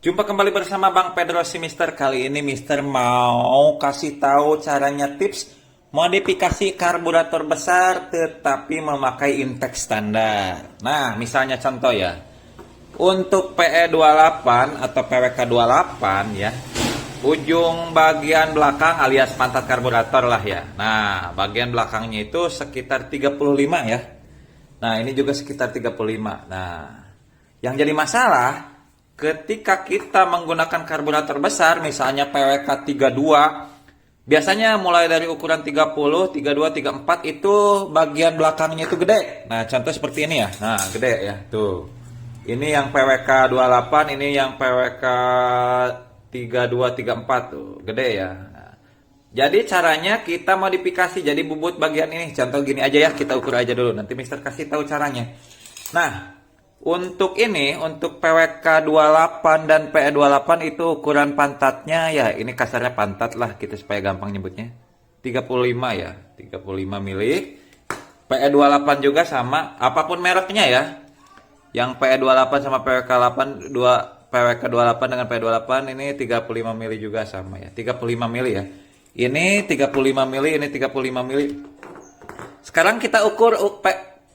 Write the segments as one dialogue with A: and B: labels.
A: Jumpa kembali bersama Bang Pedro si Mister. Kali ini Mister mau kasih tahu caranya tips modifikasi karburator besar tetapi memakai intake standar. Nah, misalnya contoh ya. Untuk PE28 atau PWK28 ya. Ujung bagian belakang alias pantat karburator lah ya. Nah, bagian belakangnya itu sekitar 35 ya. Nah, ini juga sekitar 35. Nah, yang jadi masalah ketika kita menggunakan karburator besar, misalnya PWK 32, biasanya mulai dari ukuran 30, 32, 34 itu bagian belakangnya itu gede. Nah, contoh seperti ini ya. Nah, gede ya. Tuh. Ini yang PWK 28, ini yang PWK 32, 34 tuh. Gede ya. Nah, jadi caranya kita modifikasi jadi bubut bagian ini. Contoh gini aja ya, kita ukur aja dulu. Nanti Mister kasih tahu caranya. Nah, untuk ini, untuk PWK 28 dan PE28 itu ukuran pantatnya ya, ini kasarnya pantat lah kita supaya gampang nyebutnya. 35 ya, 35 mili. PE28 juga sama, apapun mereknya ya. Yang PE28 sama PWK28 PWK28 dengan PE28 ini 35 mili juga sama ya. 35 mili ya. Ini 35 mili, ini 35 mili. Sekarang kita ukur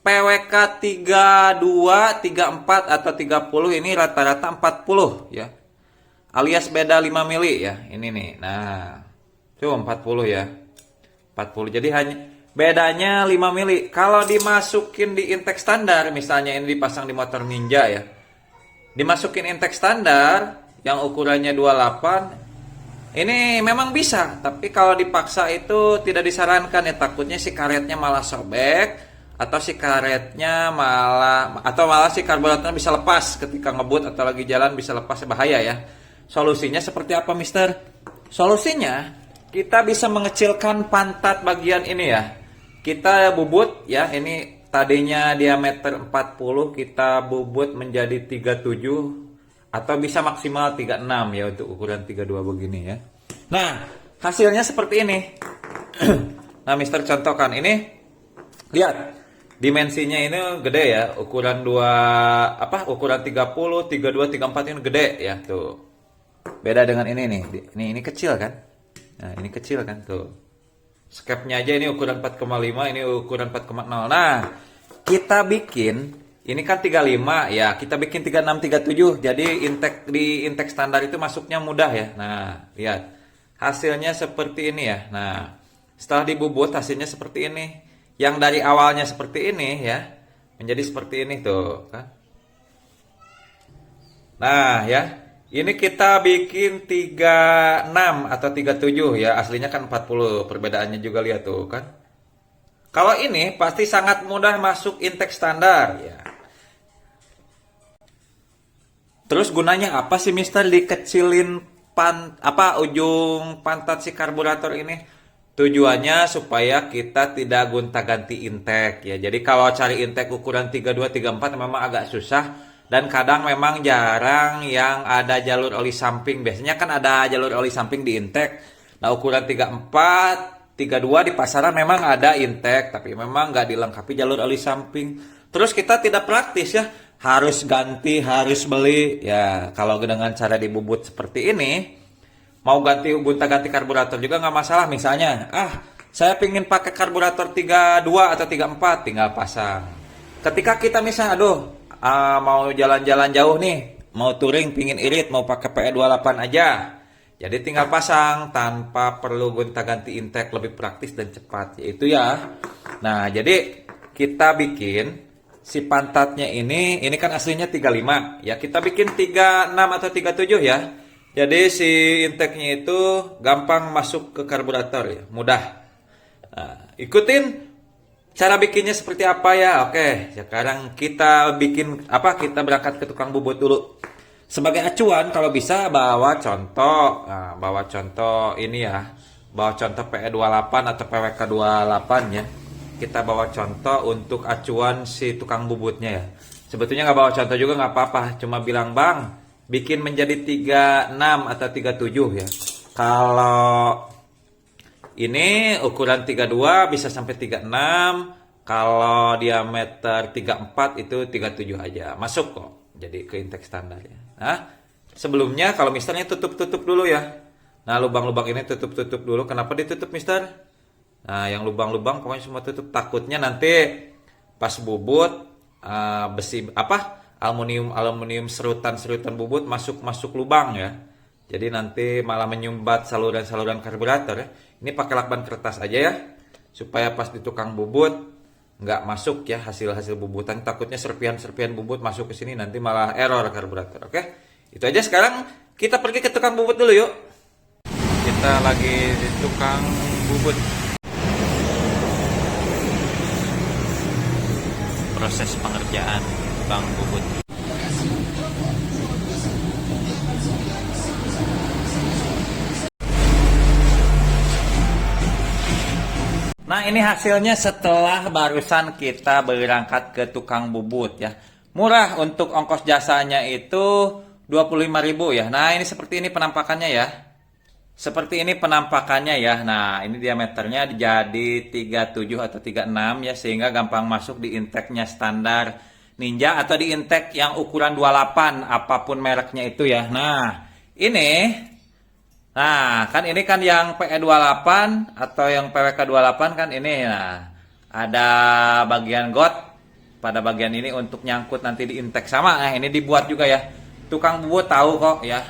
A: PWK 32, 34 atau 30 ini rata-rata 40 ya. Alias beda 5 mili ya. Ini nih. Nah, coba 40 ya. 40. Jadi hanya bedanya 5 mili. Kalau dimasukin di intake standar, misalnya ini dipasang di motor Ninja ya. Dimasukin intake standar yang ukurannya 28, ini memang bisa, tapi kalau dipaksa itu tidak disarankan ya, takutnya si karetnya malah sobek atau si karetnya malah si karburatornya bisa lepas ketika ngebut atau lagi jalan bisa lepas, bahaya ya. Solusinya seperti apa, Mister? Solusinya kita bisa mengecilkan pantat bagian ini ya. Kita bubut ya, ini tadinya diameter 40 kita bubut menjadi 37 atau bisa maksimal 36 ya untuk ukuran 32 begini ya. Nah, hasilnya seperti ini. Nah, Mister contohkan ini. Lihat. Dimensinya ini gede ya, ukuran ukuran 30, 32, 34 ini gede ya tuh. Beda dengan ini nih. Ini kecil kan? Nah, ini kecil kan tuh. Skepnya aja ini ukuran 4,5, ini ukuran 4,0. Nah, kita bikin ini kan 35 ya, kita bikin 36, 37. Jadi di intake standar itu masuknya mudah ya. Nah, lihat. Hasilnya seperti ini ya. Nah, setelah dibubut hasilnya seperti ini. Yang dari awalnya seperti ini ya, menjadi seperti ini tuh kan. Nah ya, ini kita bikin 36 atau 37 ya, aslinya kan 40, perbedaannya juga lihat tuh kan. Kalau ini pasti sangat mudah masuk intake standar ya. Terus gunanya apa sih, Mister, dikecilin ujung pantat si karburator ini? Tujuannya supaya kita tidak gonta-ganti intake ya. Jadi kalau cari intake ukuran 32, 34 memang agak susah dan kadang memang jarang yang ada jalur oli samping. Biasanya kan ada jalur oli samping di intake. Nah, ukuran 34, 32 di pasaran memang ada intake, tapi memang nggak dilengkapi jalur oli samping. Terus kita tidak praktis ya, harus ganti, harus beli ya. Kalau dengan cara dibubut seperti ini, mau gonta-ganti karburator juga nggak masalah. Misalnya, saya pingin pakai karburator 32 atau 34, tinggal pasang. Ketika kita misalnya, mau jalan-jalan jauh nih, mau touring, pingin irit, mau pakai PE28 aja. Jadi tinggal pasang tanpa perlu gonta-ganti intake, lebih praktis dan cepat. Yaitu ya. Nah, jadi kita bikin si pantatnya ini kan aslinya 35. Ya, kita bikin 36 atau 37 ya. Jadi si intake-nya itu gampang masuk ke karburator ya, mudah. Nah, ikutin cara bikinnya seperti apa ya. Oke, sekarang kita kita berangkat ke tukang bubut dulu. Sebagai acuan kalau bisa bawa contoh, bawa contoh ini ya. Bawa contoh PE28 atau PWK28 ya. Kita bawa contoh untuk acuan si tukang bubutnya ya. Sebetulnya nggak bawa contoh juga nggak apa-apa, cuma bilang, "Bang, bikin menjadi 36 atau 37 ya." Kalau ini ukuran 32 bisa sampai 36. Kalau diameter 34 itu 37 aja. Masuk kok. Jadi ke intake standar ya. Nah, Sebelumnya kalau misternya tutup-tutup dulu ya. Nah, lubang-lubang ini tutup-tutup dulu. Kenapa ditutup, Mister? Nah, yang lubang-lubang pokoknya semua tutup. Takutnya nanti pas bubut besi apa? Aluminium serutan bubut masuk lubang ya. Jadi nanti malah menyumbat saluran-saluran karburator ya. Ini pakai lakban kertas aja ya. Supaya pas di tukang bubut nggak masuk ya hasil-hasil bubutan. Takutnya serpihan-serpihan bubut masuk ke sini nanti malah error karburator. Oke? Itu aja. Sekarang kita pergi ke tukang bubut dulu yuk. Kita lagi di tukang bubut. Proses pengerjaan tukang bubut. Nah, ini hasilnya setelah barusan kita berangkat ke tukang bubut ya. Murah untuk ongkos jasanya itu 25.000 ya. Nah, ini seperti ini penampakannya ya. Seperti ini penampakannya ya. Nah, ini diameternya jadi 37 atau 36 ya, sehingga gampang masuk di intake-nya standar Ninja atau di intake yang ukuran 28 apapun mereknya itu ya. Nah, kan ini kan yang PE28 atau yang PWK28 kan ini. Nah, ada bagian got pada bagian ini untuk nyangkut nanti di intake sama. Nah, ini dibuat juga ya. Tukang bubut tahu kok ya.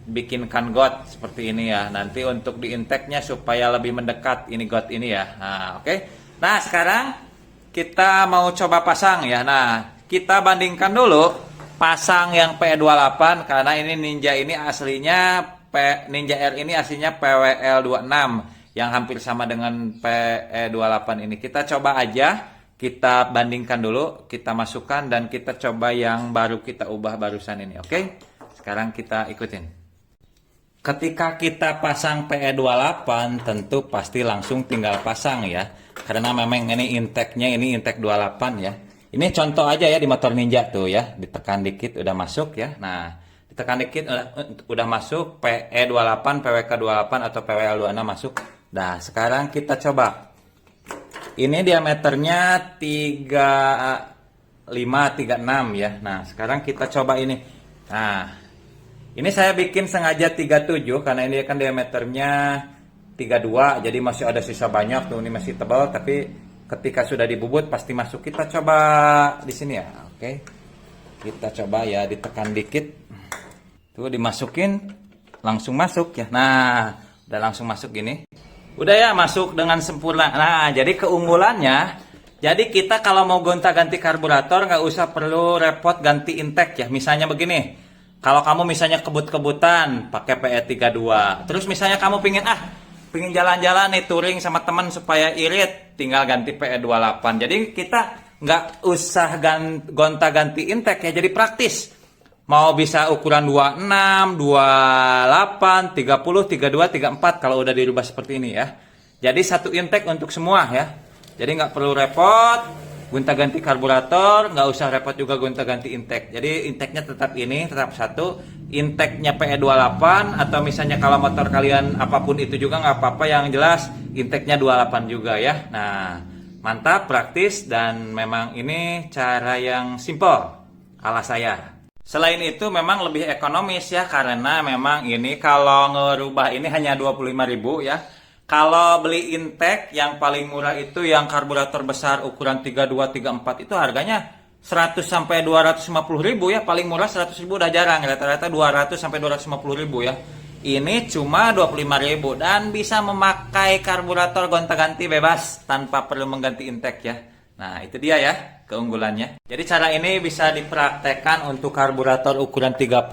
A: Bikinkan got seperti ini ya. Nanti untuk di intake-nya supaya lebih mendekat ini got ini ya. Nah, oke. Nah, sekarang kita mau coba pasang ya. Nah, kita bandingkan dulu pasang yang PE28 karena ini Ninja ini aslinya Ninja R ini aslinya PWL26 yang hampir sama dengan PE28 ini. Kita coba aja, kita bandingkan dulu, kita masukkan dan kita coba yang baru kita ubah barusan ini. Oke? Sekarang kita ikutin. Ketika kita pasang PE28 tentu pasti langsung tinggal pasang ya. Karena memang ini intake-nya ini intake 28 ya. Ini contoh aja ya di motor Ninja tuh ya. Ditekan dikit udah masuk ya. Nah, ditekan dikit udah masuk PE28, PWK28 atau PWL26 masuk. Nah, sekarang kita coba. Ini diameternya 35 36 ya. Nah, sekarang kita coba ini. Nah, ini saya bikin sengaja 37 karena ini kan diameternya 32, jadi masih ada sisa banyak tuh, ini masih tebal tapi ketika sudah dibubut pasti masuk. Kita coba di sini ya. Oke. Kita coba ya, ditekan dikit. Tuh dimasukin langsung masuk ya. Nah, udah langsung masuk gini. Udah ya masuk dengan sempurna. Nah, jadi keunggulannya jadi kita kalau mau gonta-ganti karburator nggak usah perlu repot ganti intake ya. Misalnya begini. Kalau kamu misalnya kebut-kebutan pakai PE32, terus misalnya kamu pingin jalan-jalan nih touring sama teman supaya irit, tinggal ganti PE28. Jadi kita nggak usah gonta-ganti intake ya, jadi praktis. Mau bisa ukuran 26, 28, 30, 32, 34 kalau udah dirubah seperti ini ya. Jadi satu intake untuk semua ya. Jadi nggak perlu repot. Gonta-ganti karburator, nggak usah repot juga gonta-ganti intake. Jadi intake-nya tetap ini, tetap satu. Intake-nya PE28 atau misalnya kalau motor kalian apapun itu juga nggak apa-apa. Yang jelas intake-nya 28 juga ya. Nah, mantap, praktis dan memang ini cara yang simple ala saya. Selain itu memang lebih ekonomis ya karena memang ini kalau ngerubah ini hanya 25.000 ya. Kalau beli intake yang paling murah itu yang karburator besar ukuran 32 34 itu harganya 100 sampai 250.000 ya, paling murah 100.000 udah jarang, rata-rata 200 sampai 250.000 ya. Ini cuma 25.000 dan bisa memakai karburator gonta-ganti bebas tanpa perlu mengganti intake ya. Nah, itu dia ya keunggulannya. Jadi cara ini bisa dipraktekkan untuk karburator ukuran 30,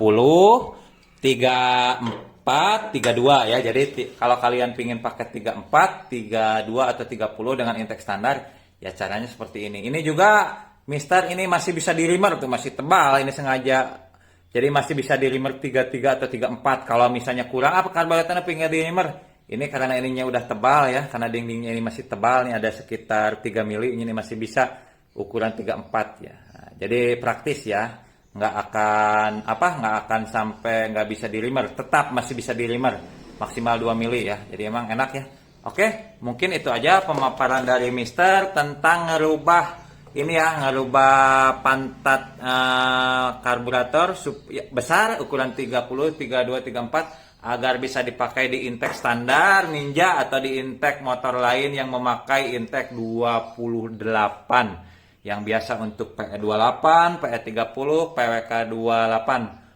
A: 34, 32 ya. Jadi kalau kalian pingin pakai 34, 32 atau 30 dengan intake standar, ya caranya seperti ini. Ini juga Mister ini masih bisa di reamer tuh, masih tebal ini sengaja. Jadi masih bisa di reamer 33 atau 34. Kalau misalnya kurang apa karburatornya pingin di reamer, ini karena ininya udah tebal ya, karena dindingnya ini masih tebal nih, ada sekitar 3 mili, ini masih bisa ukuran 34 ya. Nah, jadi praktis ya. Nggak akan sampai nggak bisa di reamer, tetap masih bisa di reamer maksimal 2 mili ya, jadi emang enak ya. Oke, mungkin itu aja pemaparan dari Mister tentang ngerubah ini ya ngerubah pantat karburator besar ukuran 30, 32, 34 agar bisa dipakai di intake standar Ninja atau di intake motor lain yang memakai intake 28 yang biasa untuk PE28, PE30, PWK28.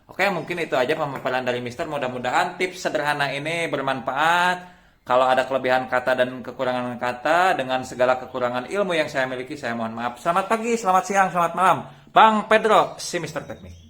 A: Oke, mungkin itu aja pemaparan dari Mister. Mudah-mudahan tips sederhana ini bermanfaat. Kalau ada kelebihan kata dan kekurangan kata, dengan segala kekurangan ilmu yang saya miliki, saya mohon maaf. Selamat pagi, selamat siang, selamat malam. Bang Pedro, si Mister Teknik.